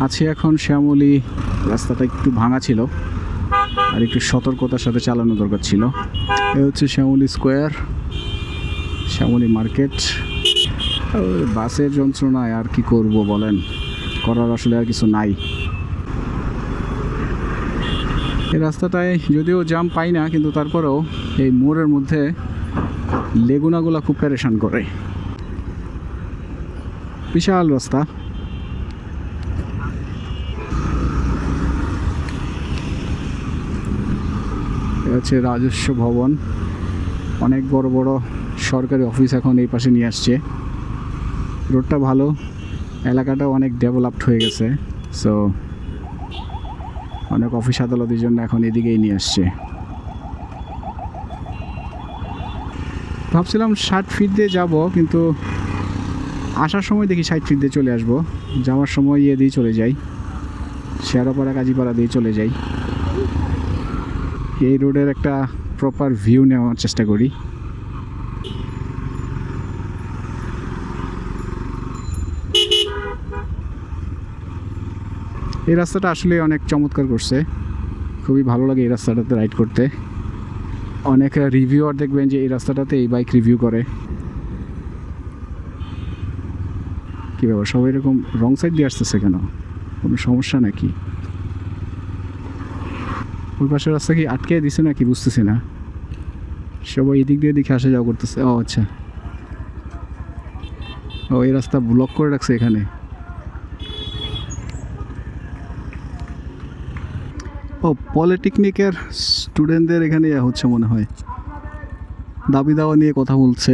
আছি এখন শ্যামলী। রাস্তাটা একটু ভাঙা ছিল আর একটু সতর্কতার সাথে চালানো দরকার ছিল। এ হচ্ছে শ্যামলী স্কোয়ার, শ্যামলী মার্কেট। বাসের যন্ত্রণায় আর কি করব বলেন, করার আসলে আর কিছু নাই। এই রাস্তাটায় যদিও জ্যাম পাই না, কিন্তু তারপরেও এই মোড়ের মধ্যে লেগুনাগুলা খুব প্যারেশান করে। বিশাল রাস্তা। এটা হচ্ছে রাজস্ব ভবন। অনেক বড় বড় সরকারি অফিস এখন এই পাশে নিয়ে আসছে। রোডটা ভালো, এলাকাটাও অনেক ডেভেলপড হয়ে গেছে। সো অনেক অফিস আদালতের জন্য এখন এদিকেই নিয়ে আসছে। ভাবছিলাম 60 ফিট দিয়ে যাব, কিন্তু আসার সময় দেখি 60 ফিট দিয়ে চলে আসবো। যাওয়ার সময় ইয়ে দিয়ে চলে যাই, শেয়ারপাড়া কাজীপাড়া দিয়ে চলে যাই। এই রোডের একটা প্রপার ভিউ নেওয়ার চেষ্টা করি। এই রাস্তাটা আসলে অনেক চমৎকার করছে, খুবই ভালো লাগে এই রাস্তাটাতে রাইড করতে। অনেক রিভিউয়ার দেখবেন যে এই রাস্তাটাতে এই বাইক রিভিউ করে। কী ব্যাপার, সবাই এরকম রং সাইড দিয়ে আসতেছে কেন? কোনো সমস্যা নাকি? ওই পাশের রাস্তা কি আটকে দিছে নাকি বুঝতেছি না। সবাই এদিক দিয়ে দেখে আসা যাওয়া করতেছে। ও আচ্ছা, ও এই রাস্তা ব্লক করে রাখছে এখানে। ও পলিটেকনিকের স্টুডেন্টদের এখানে হচ্ছে মনে হয়, দাবি দাওয়া নিয়ে কথা বলছে।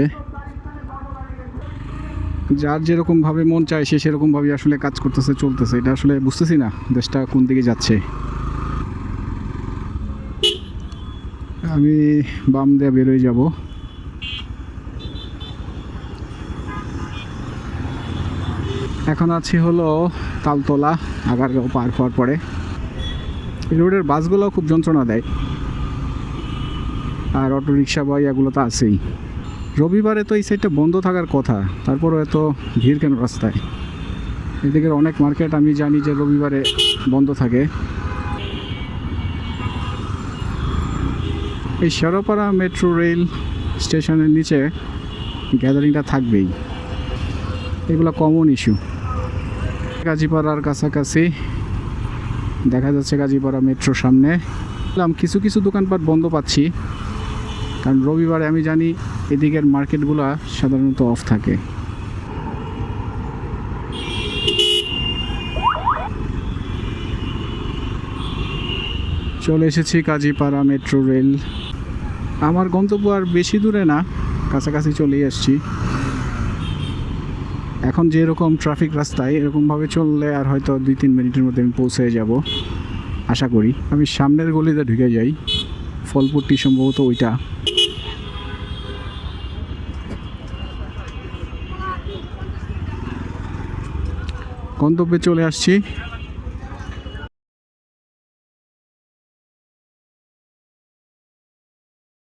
যার যেরকমভাবে মন চায় সে সেরকমভাবে আসলে কাজ করতেছে, চলতেছে। এটা আসলে বুঝতেছি না দেশটা কোন দিকে যাচ্ছে। আমি বাম দিয়ে বেরোয় যাব। এখন আছি হলো তালতলা, আগারগাঁও পার হওয়ার পরে। এই রোডের বাসগুলোও খুব যন্ত্রণা দেয়, আর অটো রিক্সা বা এগুলো তো আছেই। রবিবারে তো এই সাইডটা বন্ধ থাকার কথা, তারপরও এত ভিড় কেন রাস্তায়? এদিকের অনেক মার্কেট আমি জানি যে রবিবারে বন্ধ থাকে। এই শেরপাড়া মেট্রো রেল স্টেশনের নিচে গ্যাদারিংটা থাকবেই, এগুলো কমন ইস্যু। গাজীপাড়ার কাছাকাছি দেখা যাচ্ছে গাজীপাড়া মেট্রোর সামনে। কিছু কিছু দোকানপাট বন্ধ পাচ্ছি, কারণ রবিবারে আমি জানি এদিকের মার্কেটগুলো সাধারণত অফ থাকে। চলে এসেছি কাজীপাড়া মেট্রো রেল। আমার গন্তব্য আর বেশি দূরে না, কাছাকাছি চলেই আসছি। এখন যেরকম ট্রাফিক রাস্তায়, এরকমভাবে চললে আর হয়তো 2-3 মিনিটের মধ্যে আমি পৌঁছে যাব আশা করি। আমি সামনের গলিতে ঢুকে যাই, ফলপট্টি সম্ভবত ওইটা। গন্তব্যে চলে আসছি।